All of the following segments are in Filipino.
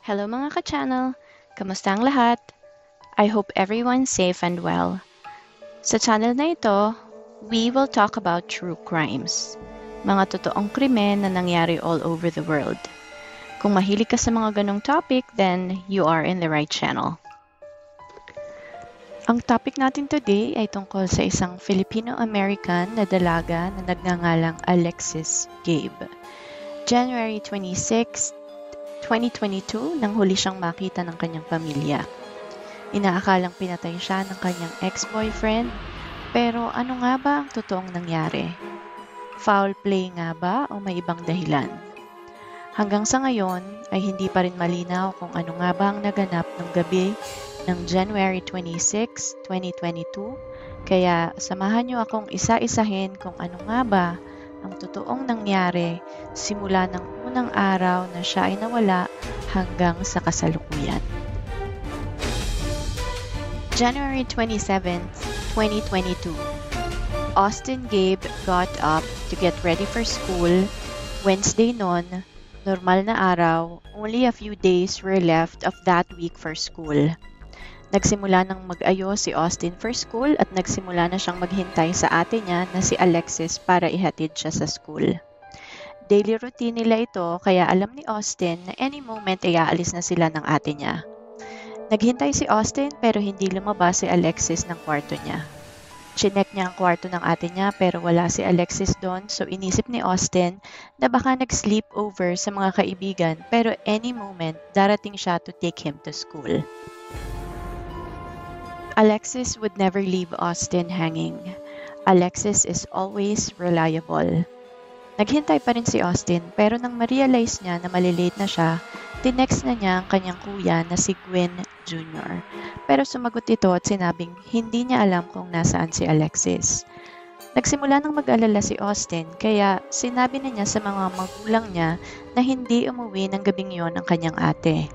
Hello mga ka-channel! Kamusta ang lahat? I hope everyone's safe and well. Sa channel na ito, we will talk about true crimes. Mga totoong krimen na nangyari all over the world. Kung mahilig ka sa mga ganong topic, then you are in the right channel. Ang topic natin today ay tungkol sa isang Filipino-American na dalaga na nagngangalang Alexis Gabe. January 26, 2022 nang huli siyang makita ng kanyang pamilya. Inaakalang pinatay siya ng kanyang ex-boyfriend, pero ano nga ba ang totoong nangyari? Foul play nga ba o may ibang dahilan? Hanggang sa ngayon ay hindi pa rin malinaw kung ano nga ba ang naganap ng gabi ng January 26, 2022, kaya samahan niyo akong isa-isahin kung ano nga ba ang totoong nangyari simula ng unang araw na siya ay nawala hanggang sa kasalukuyan. January 27, 2022. Austin Gabe got up to get ready for school. Wednesday noon, normal na araw, only a few days were left of that week for school. Nagsimula ng mag-ayos si Austin for school at nagsimula na siyang maghintay sa ate niya na si Alexis para ihatid siya sa school. Daily routine nila ito kaya alam ni Austin na any moment ay aalis na sila ng ate niya. Naghintay si Austin pero hindi lumabas si Alexis ng kwarto niya. Chinek niya ang kwarto ng ate niya pero wala si Alexis doon, so inisip ni Austin na baka nag-sleep over sa mga kaibigan pero any moment darating siya to take him to school. Alexis would never leave Austin hanging. Alexis is always reliable. Naghintay pa rin si Austin pero nang ma-realize niya na malilate na siya, tinext na niya ang kanyang kuya na si Gwen Jr. Pero sumagot ito at sinabing hindi niya alam kung nasaan si Alexis. Nagsimula nang mag-alala si Austin kaya sinabi na niya sa mga magulang niya na hindi umuwi ng gabing yon ang kanyang ate.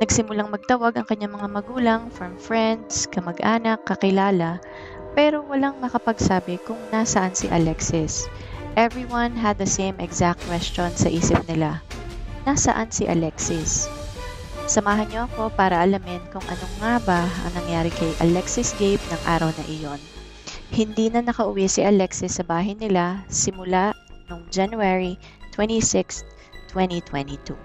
Nagsimulang magtawag ang kanyang mga magulang from friends, kamag-anak, kakilala, pero walang makapagsabi kung nasaan si Alexis. Everyone had the same exact question sa isip nila. Nasaan si Alexis? Samahan niyo ako para alamin kung anong nga ba ang nangyari kay Alexis Gabe ng araw na iyon. Hindi na nakauwi si Alexis sa bahay nila simula noong January 26, 2022.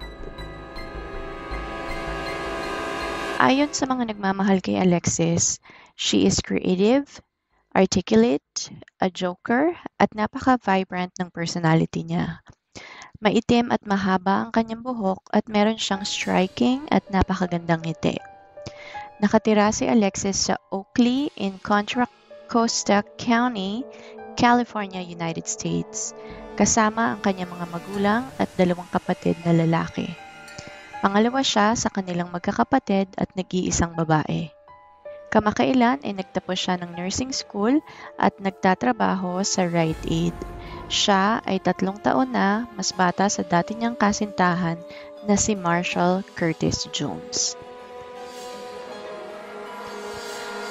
Ayon sa mga nagmamahal kay Alexis, she is creative, articulate, a joker, at napaka-vibrant ng personality niya. Maitim at mahaba ang kanyang buhok at meron siyang striking at napakagandang ngiti. Nakatira si Alexis sa Oakley in Contra Costa County, California, United States, kasama ang kanyang mga magulang at dalawang kapatid na lalaki. Pangalawa siya sa kanilang magkakapatid at nag-iisang babae. Kamakailan ay nagtapos siya ng nursing school at nagtatrabaho sa Rite Aid. Siya ay 3 taon na mas bata sa dati niyang kasintahan na si Marshall Curtis Jones.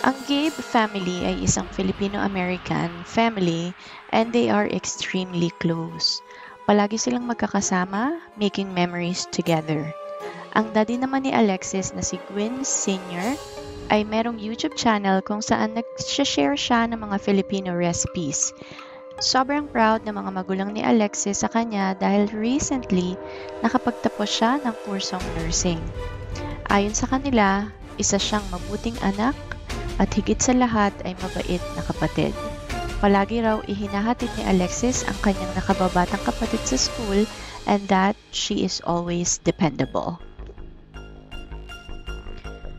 Ang Gabe family ay isang Filipino-American family and they are extremely close. Palagi silang magkakasama, making memories together. Ang daddy naman ni Alexis na si Gwen Sr. ay merong YouTube channel kung saan nag-share siya ng mga Filipino recipes. Sobrang proud ng mga magulang ni Alexis sa kanya dahil recently nakapagtapos siya ng kursong nursing. Ayon sa kanila, isa siyang mabuting anak at higit sa lahat ay mabait na kapatid. Palagi raw ihinahatid ni Alexis ang kanyang nakababatang kapatid sa school and that she is always dependable.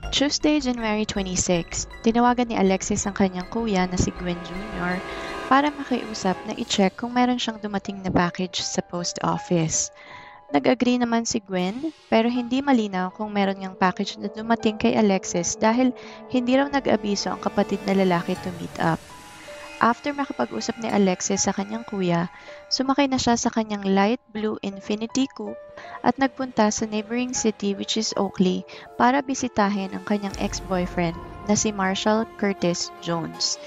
Tuesday, January 26, tinawagan ni Alexis ang kanyang kuya na si Gwen Jr. para makiusap na i-check kung meron siyang dumating na package sa post office. Nag-agree naman si Gwen pero hindi malinaw kung meron ngang package na dumating kay Alexis dahil hindi raw nag-abiso ang kapatid na lalaki to meet up. After makapag-usap ni Alexis sa kanyang kuya, sumakay na siya sa kanyang light blue Infiniti Coupe at nagpunta sa neighboring city which is Oakley para bisitahin ang kanyang ex-boyfriend na si Marshall Curtis Jones.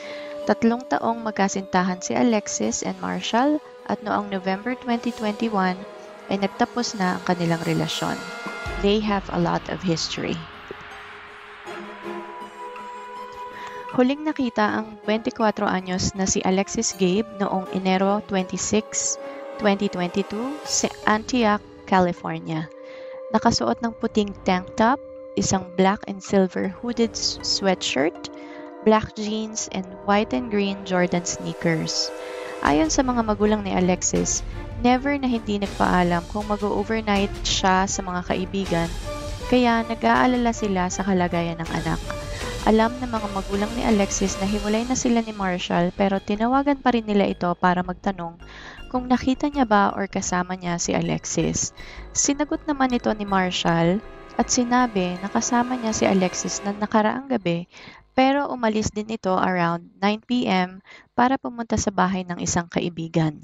3 taong magkasintahan si Alexis and Marshall at noong November 2021 ay nagtapos na ang kanilang relasyon. They have a lot of history. Huling nakita ang 24 anyos na si Alexis Gabe noong Enero 26, 2022 sa Antioch, California. Nakasuot ng puting tank top, isang black and silver hooded sweatshirt, black jeans, and white and green Jordan sneakers. Ayon sa mga magulang ni Alexis, never na hindi nagpaalam kung mag-overnight siya sa mga kaibigan, kaya nag-aalala sila sa kalagayan ng anak. Alam ng mga magulang ni Alexis na hiwalay na sila ni Marshall pero tinawagan pa rin nila ito para magtanong kung nakita niya ba or kasama niya si Alexis. Sinagot naman ito ni Marshall at sinabi na kasama niya si Alexis na nakaraang gabi pero umalis din ito around 9 p.m. para pumunta sa bahay ng isang kaibigan.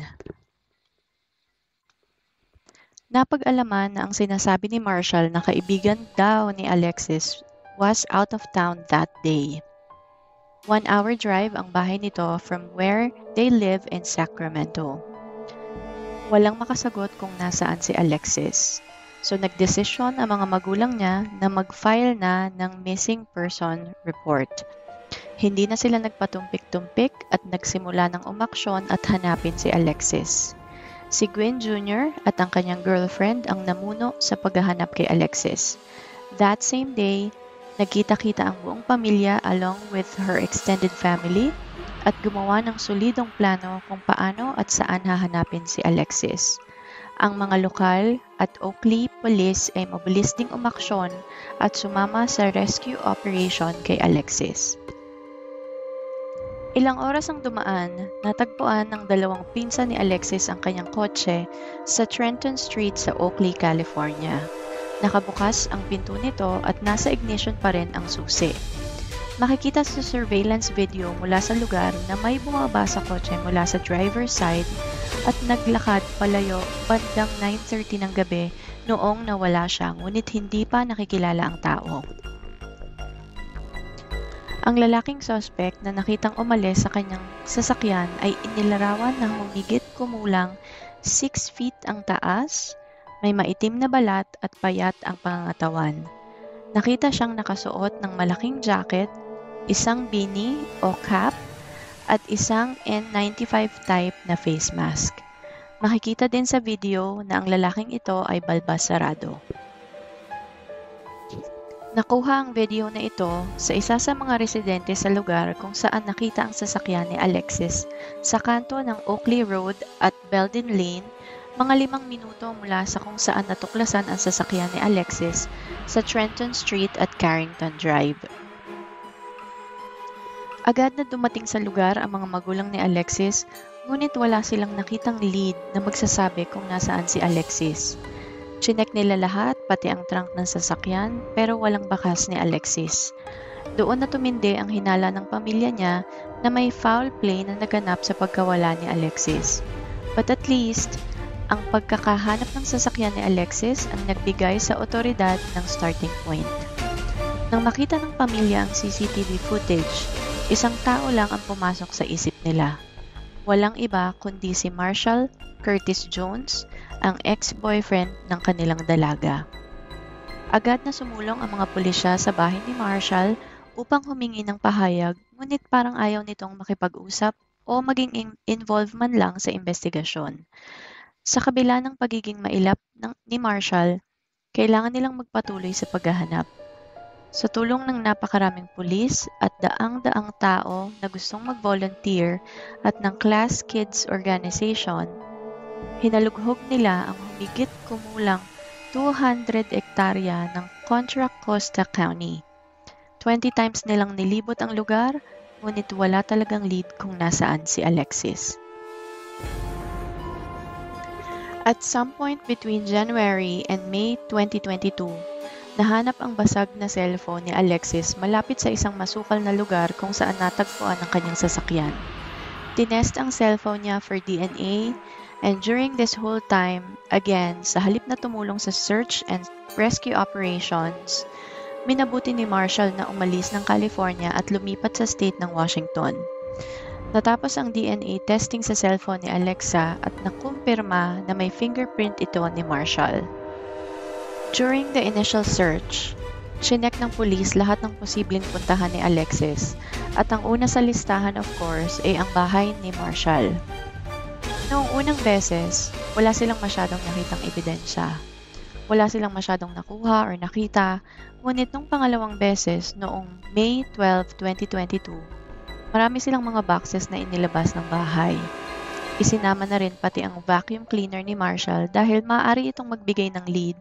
Napag-alaman na ang sinasabi ni Marshall na kaibigan daw ni Alexis was out of town that day. 1-hour drive ang bahay nito from where they live in Sacramento. Walang makasagot kung nasaan si Alexis. So nagdesisyon ang mga magulang niya na mag-file na ng missing person report. Hindi na sila nagpatumpik-tumpik at nagsimula ng umaksyon at hanapin si Alexis. Si Gwen Jr. at ang kanyang girlfriend ang namuno sa paghahanap kay Alexis. That same day, nagkita-kita ang buong pamilya along with her extended family at gumawa ng solidong plano kung paano at saan hahanapin si Alexis. Ang mga lokal at Oakley Police ay mabilis ding umaksyon at sumama sa rescue operation kay Alexis. Ilang oras ang dumaan, natagpuan ng 2 pinsan ni Alexis ang kanyang kotse sa Trenton Street sa Oakley, California. Nakabukas ang pinto nito at nasa ignition pa rin ang susi. Makikita sa surveillance video mula sa lugar na may bumaba sa kotse mula sa driver's side at naglakad palayo bandang 9:30 ng gabi noong nawala siya ngunit hindi pa nakikilala ang tao. Ang lalaking suspect na nakitang umalis sa kanyang sasakyan ay inilarawan na humigit kumulang 6 feet ang taas, may maitim na balat at payat ang pangangatawan. Nakita siyang nakasuot ng malaking jacket, isang beanie o cap, at isang N95 type na face mask. Makikita din sa video na ang lalaking ito ay balbas sarado. Nakuha ang video na ito sa isa sa mga residente sa lugar kung saan nakita ang sasakyan ni Alexis sa kanto ng Oakley Road at Belden Lane, mga 5 minuto mula sa kung saan natuklasan ang sasakyan ni Alexis sa Trenton Street at Carrington Drive. Agad na dumating sa lugar ang mga magulang ni Alexis, ngunit wala silang nakitang lead na magsasabi kung nasaan si Alexis. Chinek nila lahat, pati ang trunk ng sasakyan, pero walang bakas ni Alexis. Doon na tumindi ang hinala ng pamilya niya na may foul play na naganap sa pagkawala ni Alexis. But at least, ang pagkakahanap ng sasakyan ni Alexis ang nagbigay sa otoridad ng starting point. Nang makita ng pamilya ang CCTV footage, isang tao lang ang pumasok sa isip nila. Walang iba kundi si Marshall Curtis Jones, ang ex-boyfriend ng kanilang dalaga. Agad na sumulong ang mga pulisya sa bahay ni Marshall upang humingi ng pahayag, ngunit parang ayaw nitong makipag-usap o maging involved man lang sa investigasyon. Sa kabila ng pagiging mailap ni Marshall, kailangan nilang magpatuloy sa paghahanap. Sa tulong ng napakaraming pulis at daang-daang tao na gustong mag-volunteer at ng Class Kids Organization, hinalughog nila ang humigit kumulang 200 hektarya ng Contra Costa County. 20 times nilang nilibot ang lugar, ngunit wala talagang lead kung nasaan si Alexis. At some point between January and May 2022, nahanap ang basag na cellphone ni Alexis malapit sa isang masukal na lugar kung saan natagpuan ang kanyang sasakyan. Tinest ang cellphone niya for DNA, and during this whole time, again, sa halip na tumulong sa search and rescue operations, minabuti ni Marshall na umalis ng California at lumipat sa state ng Washington. Natapos ang DNA testing sa cellphone ni Alexa at nakumpirma na may fingerprint ito ni Marshall. During the initial search, chinek ng pulis lahat ng posibleng puntahan ni Alexis at ang una sa listahan of course ay ang bahay ni Marshall. Noong unang beses, wala silang masyadong nakitang ebidensya. Wala silang masyadong nakuha or nakita, ngunit nung pangalawang beses noong May 12, 2022, marami silang mga boxes na inilabas ng bahay. Isinama na rin pati ang vacuum cleaner ni Marshall dahil maaari itong magbigay ng lead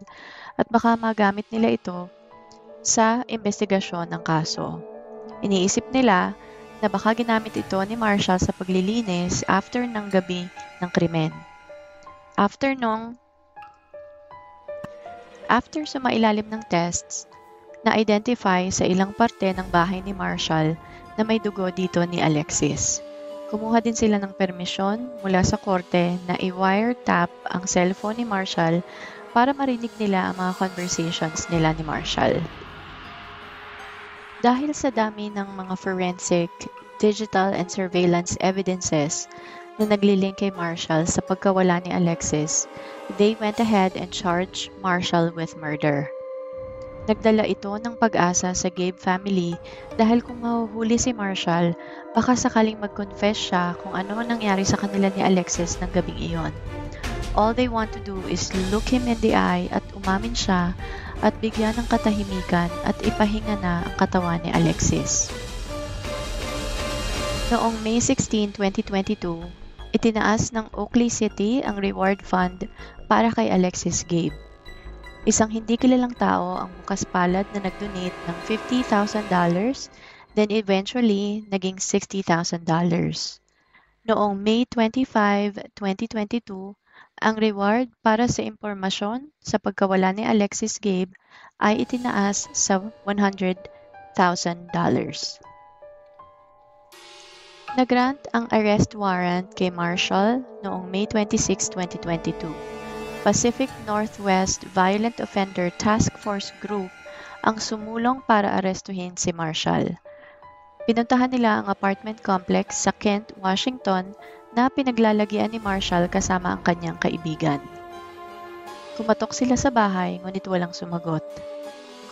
at baka magamit nila ito sa investigasyon ng kaso. Iniisip nila na baka ginamit ito ni Marshall sa paglilinis after ng gabi ng krimen. After sumailalim ng tests, na-identify sa ilang parte ng bahay ni Marshall na may dugo dito ni Alexis. Kumuha din sila ng permisyon mula sa korte na i-wiretap ang cellphone ni Marshall para marinig nila ang mga conversations nila ni Marshall. Dahil sa dami ng mga forensic, digital and surveillance evidences na naglilink kay Marshall sa pagkawala ni Alexis, they went ahead and charged Marshall with murder. Nagdala ito ng pag-asa sa Gabe family dahil kung mahuhuli si Marshall, baka sakaling mag-confess siya kung ano ang nangyari sa kanila ni Alexis ng gabing iyon. All they want to do is look him in the eye at umamin siya at bigyan ng katahimikan at ipahinga na ang katawan ni Alexis. Noong May 16, 2022, itinaas ng Oakley City ang reward fund para kay Alexis Gabe. Isang hindi kilalang tao ang bukas palad na nag-donate ng $50,000, then eventually naging $60,000. Noong May 25, 2022, ang reward para sa impormasyon sa pagkawala ni Alexis Gabe ay itinaas sa $100,000. Nagrant ang arrest warrant kay Marshall noong May 26, 2022. Pacific Northwest Violent Offender Task Force Group ang sumulong para arestuhin si Marshall. Pinuntahan nila ang apartment complex sa Kent, Washington na pinaglalagyan ni Marshall kasama ang kanyang kaibigan. Kumatok sila sa bahay ngunit walang sumagot.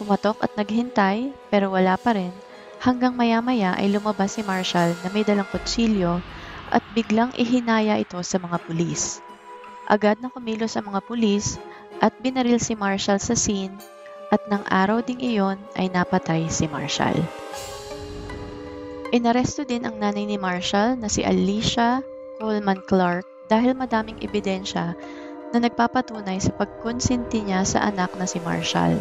Kumatok at naghintay pero wala pa rin hanggang maya-maya ay lumabas si Marshall na may dalang kutsilyo at biglang ihinaya ito sa mga pulis. Agad na kumilos ang mga pulis at binaril si Marshall sa scene at ng araw ding iyon ay napatay si Marshall. Inaresto din ang nanay ni Marshall na si Alicia Coleman Clark dahil madaming ebidensya na nagpapatunay sa pagkonsinti niya sa anak na si Marshall.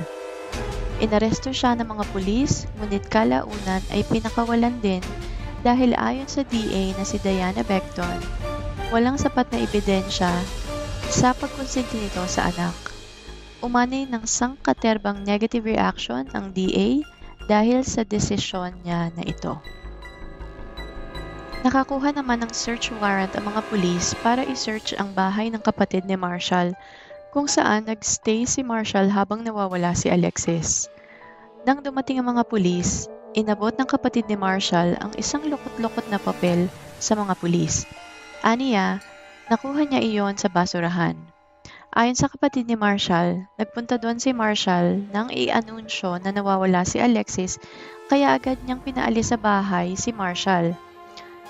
Inaresto siya ng mga pulis ngunit kalaunan ay pinakawalan din dahil ayon sa DA na si Diana Beckton, walang sapat na ebidensya sa pagkonsinti nito sa anak. Umani ng sangkaterbang negative reaction ang DA dahil sa desisyon niya na ito. Nakakuha naman ng search warrant ang mga pulis para i-search ang bahay ng kapatid ni Marshall kung saan nagstay si Marshall habang nawawala si Alexis. Nang dumating ang mga pulis, inabot ng kapatid ni Marshall ang isang lukot-lukot na papel sa mga pulis. Aniya, nakuha niya iyon sa basurahan. Ayon sa kapatid ni Marshall, nagpunta doon si Marshall nang i-anunsyo na nawawala si Alexis kaya agad niyang pinaalis sa bahay si Marshall.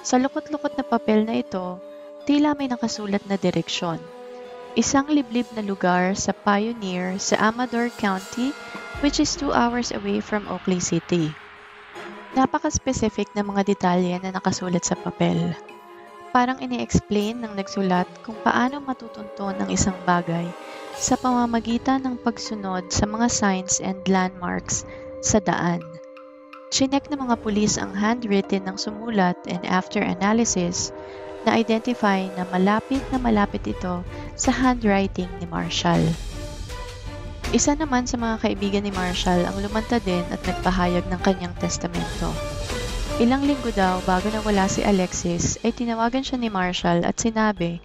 Sa lukot-lukot na papel na ito, tila may nakasulat na direksyon. Isang liblib na lugar sa Pioneer sa Amador County which is 2 hours away from Oakley City. Napaka-specific na mga detalye na nakasulat sa papel. Parang ini-explain ng nagsulat kung paano matutunton ang isang bagay sa pamamagitan ng pagsunod sa mga signs and landmarks sa daan. Chinek ng mga pulis ang handwritten ng sumulat and after analysis, na-identify na malapit ito sa handwriting ni Marshall. Isa naman sa mga kaibigan ni Marshall ang lumanta din at nagpahayag ng kanyang testamento. Ilang linggo daw bago nawala si Alexis ay tinawagan siya ni Marshall at sinabi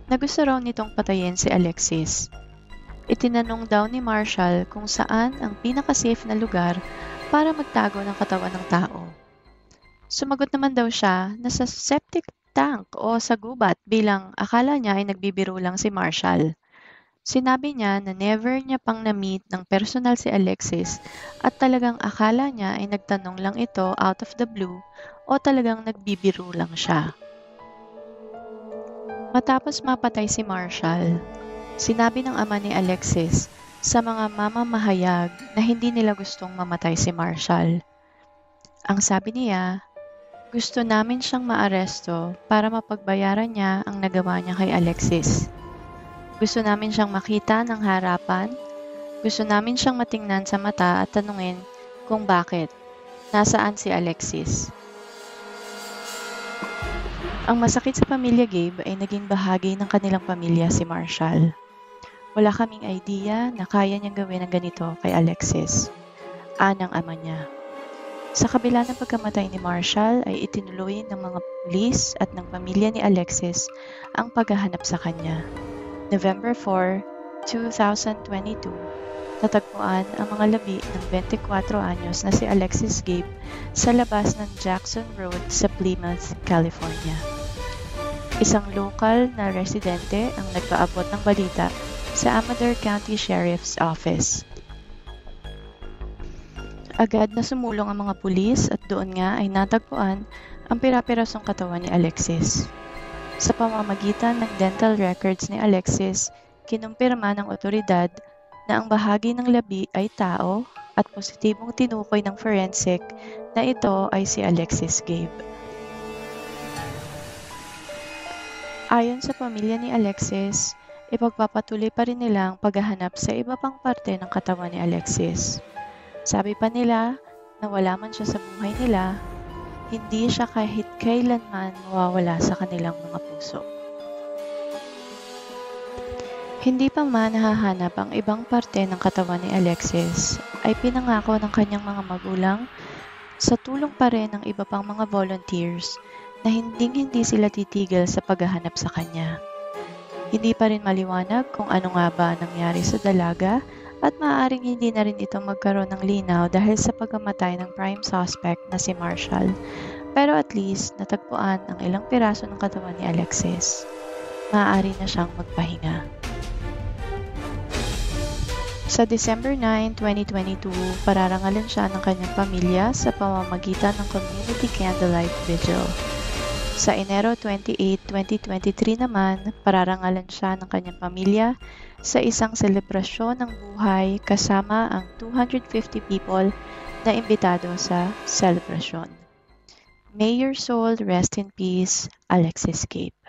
na gusto raw nitong patayin si Alexis. Itinanong daw ni Marshall kung saan ang pinaka-safe na lugar para magtago ng katawan ng tao. Sumagot naman daw siya na sa septic tank o sa gubat bilang akala niya ay nagbibiro lang si Marshall. Sinabi niya na never niya pang na-meet ng personal si Alexis at talagang akala niya ay nagtanong lang ito out of the blue o talagang nagbibiro lang siya. Matapos mapatay si Marshall, sinabi ng ama ni Alexis sa mga mamamahayag na hindi nila gustong mamatay si Marshall. Ang sabi niya, gusto namin siyang maaresto para mapagbayaran niya ang nagawa niya kay Alexis. Gusto namin siyang makita ng harapan, gusto namin siyang matingnan sa mata at tanungin kung bakit, nasaan si Alexis. Ang masakit sa pamilya Gabe ay naging bahagi ng kanilang pamilya si Marshall. Wala kaming idea na kaya niyang gawin ang ganito kay Alexis, anang ama niya. Sa kabila ng pagkamatay ni Marshall ay itinuloy ng mga pulis at ng pamilya ni Alexis ang paghahanap sa kanya. November 4, 2022, natagpuan ang mga labi ng 24 anyos na si Alexis Gabe sa labas ng Jackson Road sa Plymouth, California. Isang lokal na residente ang nagpaabot ng balita sa Amador County Sheriff's Office. Agad na sumulong ang mga pulis at doon nga ay natagpuan ang pira-pirasong katawan ni Alexis. Sa pamamagitan ng dental records ni Alexis, kinumpirma ng otoridad na ang bahagi ng labi ay tao at positibong tinukoy ng forensic na ito ay si Alexis Gabe. Ayon sa pamilya ni Alexis, ipagpapatuloy pa rin nila ang paghahanap sa iba pang parte ng katawan ni Alexis. Sabi pa nila na wala man siya sa buhay nila, hindi siya kahit kailanman mawawala sa kanilang mga puso. Hindi pa man nahahanap ang ibang parte ng katawan ni Alexis, ay pinangako ng kanyang mga magulang sa tulong pa rin ng iba pang mga volunteers na hindi sila titigil sa paghahanap sa kanya. Hindi pa rin maliwanag kung ano nga ba nangyari sa dalaga at maaaring hindi na rin ito magkaroon ng linaw dahil sa pagkamatay ng prime suspect na si Marshall. Pero at least natagpuan ang ilang piraso ng katawan ni Alexis. Maaari na siyang magpahinga. Sa December 9, 2022, pararangalan siya ng kanyang pamilya sa pamamagitan ng Community Candlelight Vigil. Sa Enero 28, 2023 naman, pararangalan siya ng kanyang pamilya sa isang selebrasyon ng buhay kasama ang 250 people na imbitado sa selebrasyon. May your soul rest in peace, Alexis Gabe.